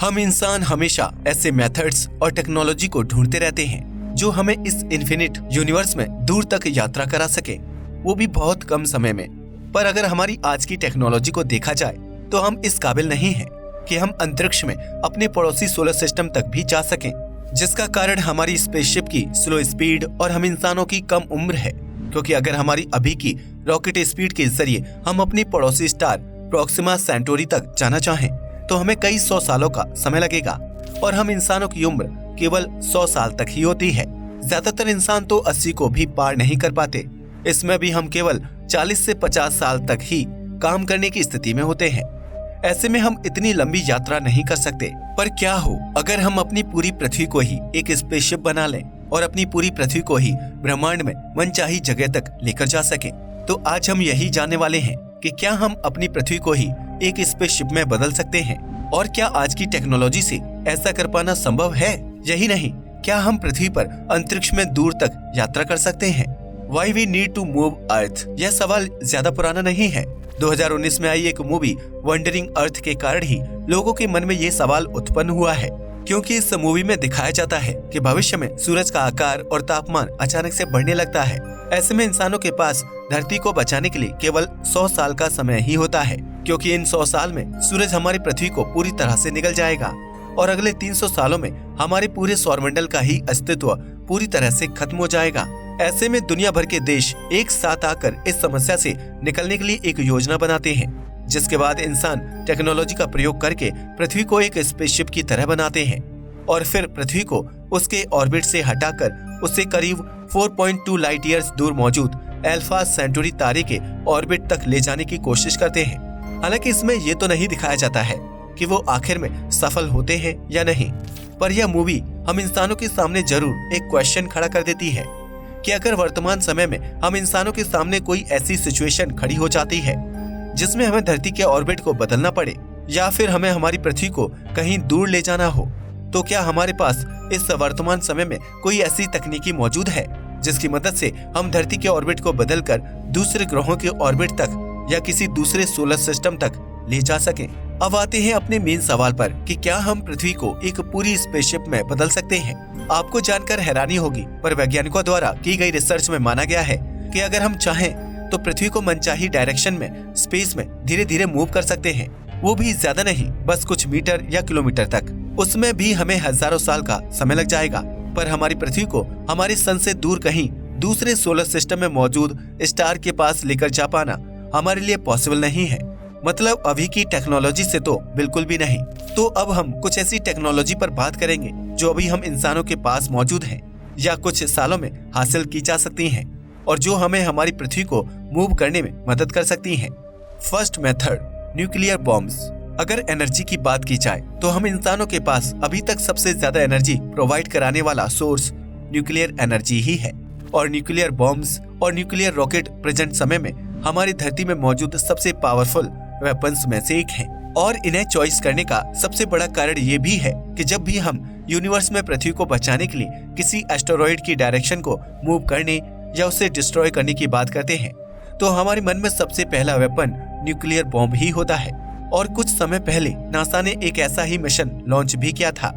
हम इंसान हमेशा ऐसे मेथड्स और टेक्नोलॉजी को ढूंढते रहते हैं जो हमें इस इन्फिनिट यूनिवर्स में दूर तक यात्रा करा सके, वो भी बहुत कम समय में। पर अगर हमारी आज की टेक्नोलॉजी को देखा जाए तो हम इस काबिल नहीं हैं कि हम अंतरिक्ष में अपने पड़ोसी सोलर सिस्टम तक भी जा सकें, जिसका कारण हमारी स्पेसशिप की स्लो स्पीड और हम इंसानों की कम उम्र है। क्योंकि अगर हमारी अभी की रॉकेट स्पीड के जरिए हम अपनी पड़ोसी स्टार प्रोक्सिमा सेंटोरी तक जाना चाहें तो हमें कई 100 सालों का समय लगेगा और हम इंसानों की उम्र केवल 100 साल तक ही होती है। ज्यादातर इंसान तो 80 को भी पार नहीं कर पाते। इसमें भी हम केवल 40 से 50 साल तक ही काम करने की स्थिति में होते हैं। ऐसे में हम इतनी लंबी यात्रा नहीं कर सकते। पर क्या हो अगर हम अपनी पूरी पृथ्वी को ही एक स्पेसशिप बना लें और अपनी पूरी पृथ्वी को ही ब्रह्मांड में मनचाही जगह तक लेकर जा सकें। तो आज हम यही जानने वाले हैं कि क्या हम अपनी पृथ्वी को ही एक स्पेसशिप में बदल सकते हैं और क्या आज की टेक्नोलॉजी से ऐसा कर पाना संभव है। यही नहीं, क्या हम पृथ्वी पर अंतरिक्ष में दूर तक यात्रा कर सकते हैं। Why we need to move Earth? यह सवाल ज्यादा पुराना नहीं है। 2019 में आई एक मूवी वंडरिंग अर्थ के कारण ही लोगों के मन में ये सवाल उत्पन्न हुआ है, क्योंकि इस मूवी में दिखाया जाता है कि भविष्य में सूरज का आकार और तापमान अचानक से बढ़ने लगता है। ऐसे में इंसानों के पास धरती को बचाने के लिए केवल 100 साल का समय ही होता है, क्योंकि इन 100 साल में सूरज हमारी पृथ्वी को पूरी तरह से निगल जाएगा और अगले 300 सालों में हमारे पूरे सौरमंडल का ही अस्तित्व पूरी तरह से खत्म हो जाएगा। ऐसे में दुनिया भर के देश एक साथ आकर इस समस्या से निकलने के लिए एक योजना बनाते हैं, जिसके बाद इंसान टेक्नोलॉजी का प्रयोग करके पृथ्वी को एक स्पेसशिप की तरह बनाते हैं और फिर पृथ्वी को उसके ऑर्बिट से हटाकर उसे करीब 4.2 लाइट ईयर्स दूर मौजूद अल्फा सेंटोरी तारे के ऑर्बिट तक ले जाने की कोशिश करते हैं। हालांकि इसमें ये तो नहीं दिखाया जाता है कि वो आखिर में सफल होते हैं या नहीं, पर यह मूवी हम इंसानों के सामने जरूर एक क्वेश्चन खड़ा कर देती है कि अगर वर्तमान समय में हम इंसानों के सामने कोई ऐसी सिचुएशन खड़ी हो जाती है जिसमें हमें धरती के ऑर्बिट को बदलना पड़े या फिर हमें हमारी पृथ्वी को कहीं दूर ले जाना हो, तो क्या हमारे पास इस वर्तमान समय में कोई ऐसी तकनीकी मौजूद है जिसकी मदद से हम धरती के ऑर्बिट को बदलकर दूसरे ग्रहों के ऑर्बिट तक या किसी दूसरे सोलर सिस्टम तक ले जा सकें। अब आते हैं अपने मेन सवाल पर कि क्या हम पृथ्वी को एक पूरी स्पेसशिप में बदल सकते हैं। आपको जानकर हैरानी होगी, पर वैज्ञानिकों द्वारा की गई रिसर्च में माना गया है कि अगर हम चाहें तो पृथ्वी को मनचाही डायरेक्शन में स्पेस में धीरे धीरे मूव कर सकते हैं। वो भी ज्यादा नहीं, बस कुछ मीटर या किलोमीटर तक। उसमें भी हमें हजारों साल का समय लग जाएगा, पर हमारी पृथ्वी को हमारे सन से दूर कहीं दूसरे सोलर सिस्टम में मौजूद स्टार के पास लेकर जा पाना हमारे लिए पॉसिबल नहीं है। मतलब अभी की टेक्नोलॉजी से तो बिल्कुल भी नहीं। तो अब हम कुछ ऐसी टेक्नोलॉजी पर बात करेंगे जो अभी हम इंसानों के पास मौजूद हैं या कुछ सालों में हासिल की जा सकती हैं और जो हमें हमारी पृथ्वी को मूव करने में मदद कर सकती हैं। First method, nuclear bombs. अगर एनर्जी की बात की जाए तो हम इंसानों के पास अभी तक सबसे ज्यादा एनर्जी प्रोवाइड कराने वाला सोर्स न्यूक्लियर एनर्जी ही है और न्यूक्लियर बॉम्ब्स और न्यूक्लियर रॉकेट प्रेजेंट समय में हमारी धरती में मौजूद सबसे पावरफुल वेपन्स में से एक हैं और इन्हें चॉइस करने का सबसे बड़ा कारण ये भी है कि जब भी हम यूनिवर्स में पृथ्वी को बचाने के लिए किसी एस्टेरॉइड की डायरेक्शन को मूव करने या उसे डिस्ट्रॉय करने की बात करते हैं तो हमारे मन में सबसे पहला वेपन न्यूक्लियर बॉम्ब ही होता है। और कुछ समय पहले नासा ने एक ऐसा ही मिशन लॉन्च भी किया था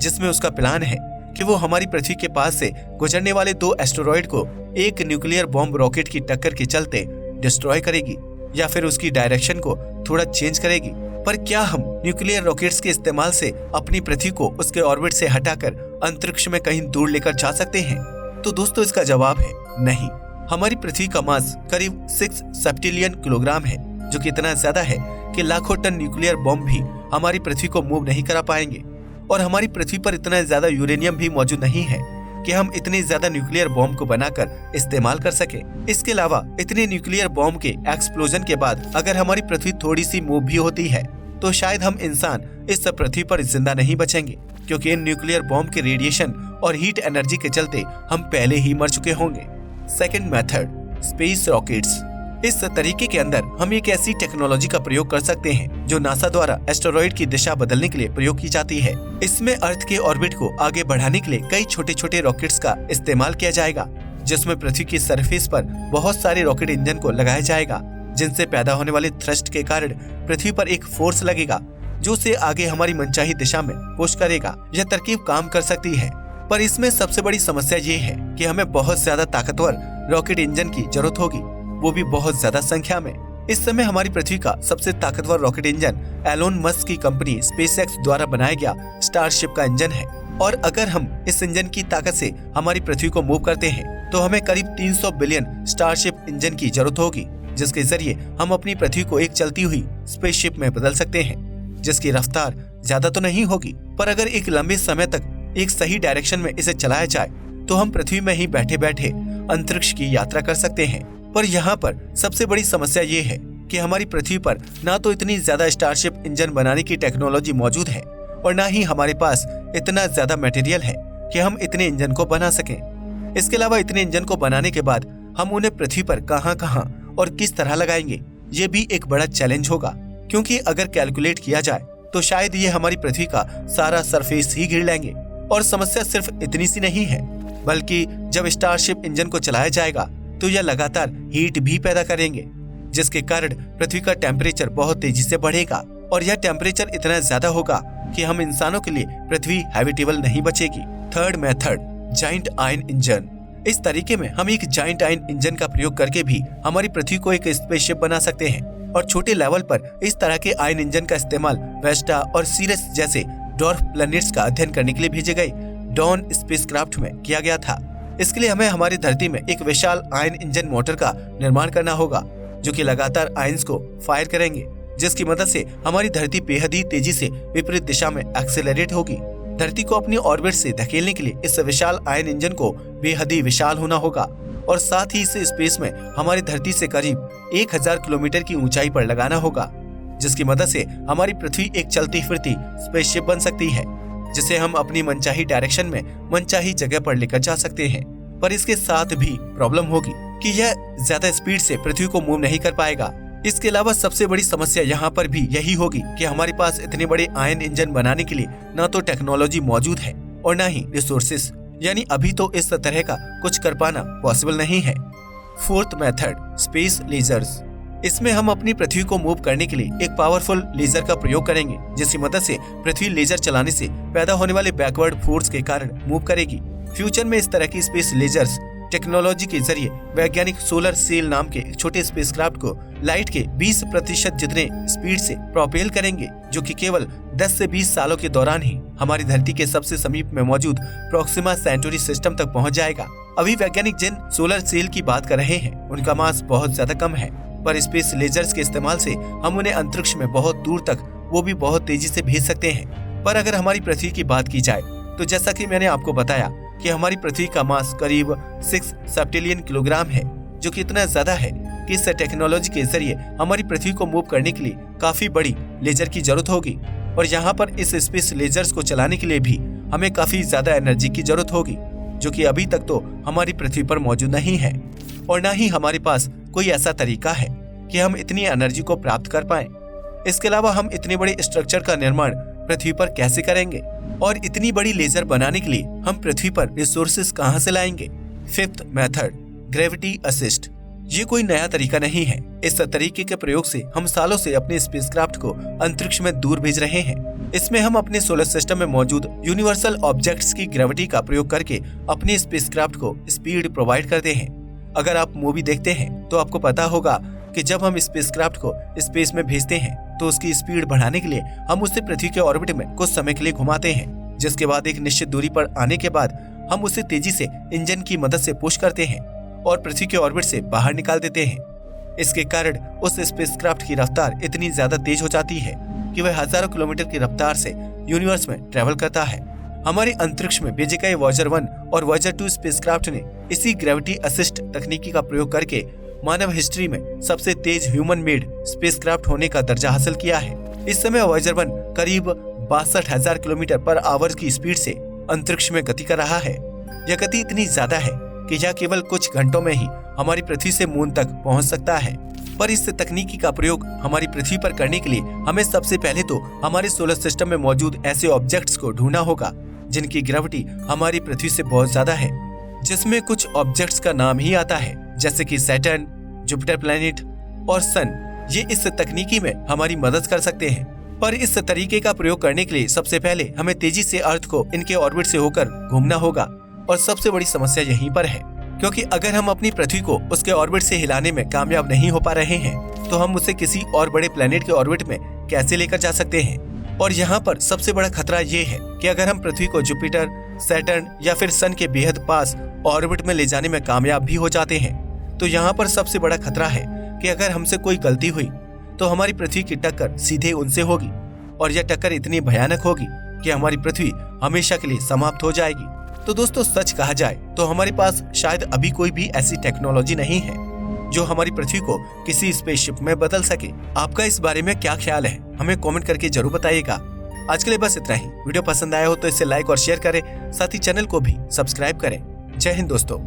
जिसमें उसका प्लान है कि वो हमारी पृथ्वी के पास से गुजरने वाले 2 एस्टेरॉइड को एक न्यूक्लियर बॉम्ब रॉकेट की टक्कर के चलते डिस्ट्रॉय करेगी या फिर उसकी डायरेक्शन को थोड़ा चेंज करेगी। पर क्या हम न्यूक्लियर रॉकेट्स के इस्तेमाल से अपनी पृथ्वी को उसके ऑर्बिट से हटाकर अंतरिक्ष में कहीं दूर लेकर जा सकते हैं? तो दोस्तों इसका जवाब है नहीं। हमारी पृथ्वी का मास करीब 6 सेप्टिलियन किलोग्राम है, जो कि इतना ज्यादा है कि लाखों टन न्यूक्लियर बॉम्ब भी हमारी पृथ्वी को मूव नहीं करा पाएंगे और हमारी पृथ्वी पर इतना ज्यादा यूरेनियम भी मौजूद नहीं है कि हम इतने ज्यादा न्यूक्लियर बॉम्ब को बनाकर इस्तेमाल कर सके। इसके अलावा इतने न्यूक्लियर बॉम्ब के एक्सप्लोजन के बाद अगर हमारी पृथ्वी थोड़ी सी मूव भी होती है तो शायद हम इंसान इस पृथ्वी पर जिंदा नहीं बचेंगे, क्योंकि इन न्यूक्लियर बॉम्ब के रेडिएशन और हीट एनर्जी के चलते हम पहले ही मर चुके होंगे। Second method, space rockets. इस तरीके के अंदर हम एक ऐसी टेक्नोलॉजी का प्रयोग कर सकते हैं जो नासा द्वारा एस्टेरॉइड की दिशा बदलने के लिए प्रयोग की जाती है। इसमें अर्थ के ऑर्बिट को आगे बढ़ाने के लिए कई छोटे छोटे रॉकेट्स का इस्तेमाल किया जाएगा, जिसमें पृथ्वी की सरफेस पर बहुत सारे रॉकेट इंजन को लगाया जाएगा, जिनसे पैदा होने वाले थ्रस्ट के कारण पृथ्वी पर एक फोर्स लगेगा जो उसे आगे हमारी मनचाही दिशा में पुश करेगा। यह तरकीब काम कर सकती है, पर इसमें सबसे बड़ी समस्या ये है कि हमें बहुत ज्यादा ताकतवर रॉकेट इंजन की जरूरत होगी, वो भी बहुत ज्यादा संख्या में। इस समय हमारी पृथ्वी का सबसे ताकतवर रॉकेट इंजन एलोन मस्क की कंपनी स्पेसएक्स द्वारा बनाया गया स्टारशिप का इंजन है, और अगर हम इस इंजन की ताकत से हमारी पृथ्वी को मूव करते हैं तो हमें करीब 300 बिलियन स्टारशिप इंजन की जरूरत होगी, जिसके जरिए हम अपनी पृथ्वी को एक चलती हुई स्पेसशिप में बदल सकते हैं, जिसकी रफ्तार ज्यादा तो नहीं होगी, पर अगर एक लंबे समय तक एक सही डायरेक्शन में इसे चलाया जाए तो हम पृथ्वी में ही बैठे बैठे अंतरिक्ष की यात्रा कर सकते हैं। पर यहाँ पर सबसे बड़ी समस्या ये है कि हमारी पृथ्वी पर ना तो इतनी ज्यादा स्टारशिप इंजन बनाने की टेक्नोलॉजी मौजूद है और ना ही हमारे पास इतना ज्यादा मटेरियल है कि हम इतने इंजन को बना सकें। इसके अलावा इतने इंजन को बनाने के बाद हम उन्हें पृथ्वी पर कहां और किस तरह लगाएंगे, ये भी एक बड़ा चैलेंज होगा, क्योंकि अगर कैलकुलेट किया जाए तो शायद ये हमारी पृथ्वी का सारा सरफेस ही घेर लेंगे। और समस्या सिर्फ इतनी सी नहीं है, बल्कि जब स्टारशिप इंजन को चलाया जाएगा तो यह लगातार हीट भी पैदा करेंगे, जिसके कारण पृथ्वी का टेम्परेचर बहुत तेजी से बढ़ेगा और यह टेम्परेचर इतना ज्यादा होगा कि हम इंसानों के लिए पृथ्वी हैबिटेबल नहीं बचेगी। Third method, giant ion engine. इस तरीके में हम एक जाइंट आयन इंजन का प्रयोग करके भी हमारी पृथ्वी को एक स्पेसशिप बना सकते हैं और छोटे लेवल पर इस तरह के आयन इंजन का इस्तेमाल वेस्टा और सीरियस जैसे डॉर्फ प्लैनेट्स का अध्ययन करने के लिए भेजे गए डॉन स्पेसक्राफ्ट में किया गया था। इसके लिए हमें हमारी धरती में एक विशाल आयन इंजन मोटर का निर्माण करना होगा, जो कि लगातार आयंस को फायर करेंगे, जिसकी मदद से हमारी धरती बेहद ही तेजी से विपरीत दिशा में एक्सेलरेट होगी। धरती को अपनी ऑर्बिट से धकेलने के लिए इस विशाल आयन इंजन को बेहद ही विशाल होना होगा और साथ ही इसे स्पेस में हमारी धरती से करीब 1000 किलोमीटर की ऊंचाई पर लगाना होगा, जिसकी मदद से हमारी पृथ्वी एक चलती फिरती स्पेसशिप बन सकती है, जिसे हम अपनी मनचाही डायरेक्शन में मनचाही जगह पर लेकर जा सकते हैं। पर इसके साथ भी प्रॉब्लम होगी कि यह ज्यादा स्पीड से पृथ्वी को मूव नहीं कर पाएगा। इसके अलावा सबसे बड़ी समस्या यहाँ पर भी यही होगी कि हमारे पास इतने बड़े आयन इंजन बनाने के लिए न तो टेक्नोलॉजी मौजूद है और न ही रिसोर्सेस, यानी अभी तो इस तरह का कुछ कर पाना पॉसिबल नहीं है। Fourth method, space ledgers. इसमें हम अपनी पृथ्वी को मूव करने के लिए एक पावरफुल लेजर का प्रयोग करेंगे, जिसकी मदद से पृथ्वी लेजर चलाने से पैदा होने वाले बैकवर्ड फोर्स के कारण मूव करेगी। फ्यूचर में इस तरह की स्पेस लेजर्स टेक्नोलॉजी के जरिए वैज्ञानिक सोलर सेल नाम के छोटे स्पेसक्राफ्ट को लाइट के 20% जितने स्पीड से प्रोपेल करेंगे, जो कि केवल 10 से 20 सालों के दौरान ही हमारी धरती के सबसे समीप में मौजूद प्रोक्सिमा सेंटोरी सिस्टम तक पहुंच जाएगा। अभी वैज्ञानिक जिन सोलर सेल की बात कर रहे हैं उनका मास बहुत ज्यादा कम है, पर स्पेस लेजर्स के इस्तेमाल से हम उन्हें अंतरिक्ष में बहुत दूर तक, वो भी बहुत तेजी से भेज सकते हैं। पर अगर हमारी पृथ्वी की बात की जाए तो जैसा कि मैंने आपको बताया कि हमारी पृथ्वी का मास करीब 6 सेप्टिलियन किलोग्राम है, जो कि इतना ज्यादा है कि इस टेक्नोलॉजी के जरिए हमारी पृथ्वी को मूव करने के लिए काफी बड़ी लेजर की जरूरत होगी और यहाँ पर इस स्पेस लेजर्स को चलाने के लिए भी हमें काफी ज्यादा एनर्जी की जरूरत होगी, जो कि अभी तक तो हमारी पृथ्वी पर मौजूद नहीं है और न ही हमारे पास कोई ऐसा तरीका है कि हम इतनी एनर्जी को प्राप्त कर पाएं। इसके अलावा हम इतने बड़े स्ट्रक्चर का निर्माण पृथ्वी पर कैसे करेंगे और इतनी बड़ी लेजर बनाने के लिए हम पृथ्वी पर रिसोर्सेज कहां से लाएंगे। Fifth method, gravity assist. ये कोई नया तरीका नहीं है। इस तरीके के प्रयोग से हम सालों से अपने स्पेसक्राफ्ट को अंतरिक्ष में दूर भेज रहे हैं। इसमें हम अपने सोलर सिस्टम में मौजूद यूनिवर्सल ऑब्जेक्ट्स की ग्रेविटी का प्रयोग करके अपने स्पेसक्राफ्ट को स्पीड प्रोवाइड करते हैं। अगर आप मूवी देखते हैं तो आपको पता होगा कि जब हम स्पेसक्राफ्ट को स्पेस में भेजते हैं तो उसकी स्पीड बढ़ाने के लिए हम उसे पृथ्वी के ऑर्बिट में कुछ समय के लिए घुमाते हैं, जिसके बाद एक निश्चित दूरी पर आने के बाद हम उसे तेजी से इंजन की मदद से पुश करते हैं और पृथ्वी के ऑर्बिट से बाहर निकाल देते हैं। इसके कारण उस स्पेसक्राफ्ट की रफ्तार इतनी ज्यादा तेज हो जाती है कि वह हजारों किलोमीटर की रफ्तार से यूनिवर्स में ट्रेवल करता है। हमारे अंतरिक्ष में भेजे गए वॉयेजर 1 और वॉयेजर 2 स्पेसक्राफ्ट ने इसी ग्रेविटी असिस्ट तकनीकी का प्रयोग करके मानव हिस्ट्री में सबसे तेज ह्यूमन मेड स्पेसक्राफ्ट होने का दर्जा हासिल किया है। इस समय वॉयेजर 1 करीब 62,000 किलोमीटर पर आवर की स्पीड से अंतरिक्ष में गति कर रहा है। यह गति इतनी ज्यादा है कि यह केवल कुछ घंटों में ही हमारी पृथ्वी से मून तक पहुंच सकता है। पर इस तकनीकी का प्रयोग हमारी पृथ्वी पर करने के लिए हमें सबसे पहले तो हमारे सोलर सिस्टम में मौजूद ऐसे ऑब्जेक्ट्स को ढूंढना होगा जिनकी ग्रेविटी हमारी पृथ्वी से बहुत ज्यादा है, जिसमें कुछ ऑब्जेक्ट्स का नाम ही आता है, जैसे कि सैटर्न, जुपिटर प्लैनेट और सन। ये इस तकनीकी में हमारी मदद कर सकते हैं। पर इस तरीके का प्रयोग करने के लिए सबसे पहले हमें तेजी से अर्थ को इनके ऑर्बिट से होकर घूमना होगा और सबसे बड़ी समस्या यहीं पर है, क्योंकि अगर हम अपनी पृथ्वी को उसके ऑर्बिट से हिलाने में कामयाब नहीं हो पा रहे हैं तो हम उसे किसी और बड़े प्लेनेट के ऑर्बिट में कैसे लेकर जा सकते हैं। और यहाँ पर सबसे बड़ा खतरा ये है कि अगर हम पृथ्वी को जुपिटर, सैटर्न या फिर सन के बेहद पास ऑर्बिट में ले जाने में कामयाब भी हो जाते हैं तो यहाँ पर सबसे बड़ा खतरा है कि अगर हमसे कोई गलती हुई तो हमारी पृथ्वी की टक्कर सीधे उनसे होगी और यह टक्कर इतनी भयानक होगी कि हमारी पृथ्वी हमेशा के लिए समाप्त हो जाएगी। तो दोस्तों सच कहा जाए तो हमारे पास शायद अभी कोई भी ऐसी टेक्नोलॉजी नहीं है जो हमारी पृथ्वी को किसी स्पेसशिप में बदल सके। आपका इस बारे में क्या ख्याल है, हमें कमेंट करके जरूर बताइएगा। आज के लिए बस इतना ही। वीडियो पसंद आया हो तो इसे लाइक और शेयर करें, साथ ही चैनल को भी सब्सक्राइब करें। जय हिंद दोस्तों।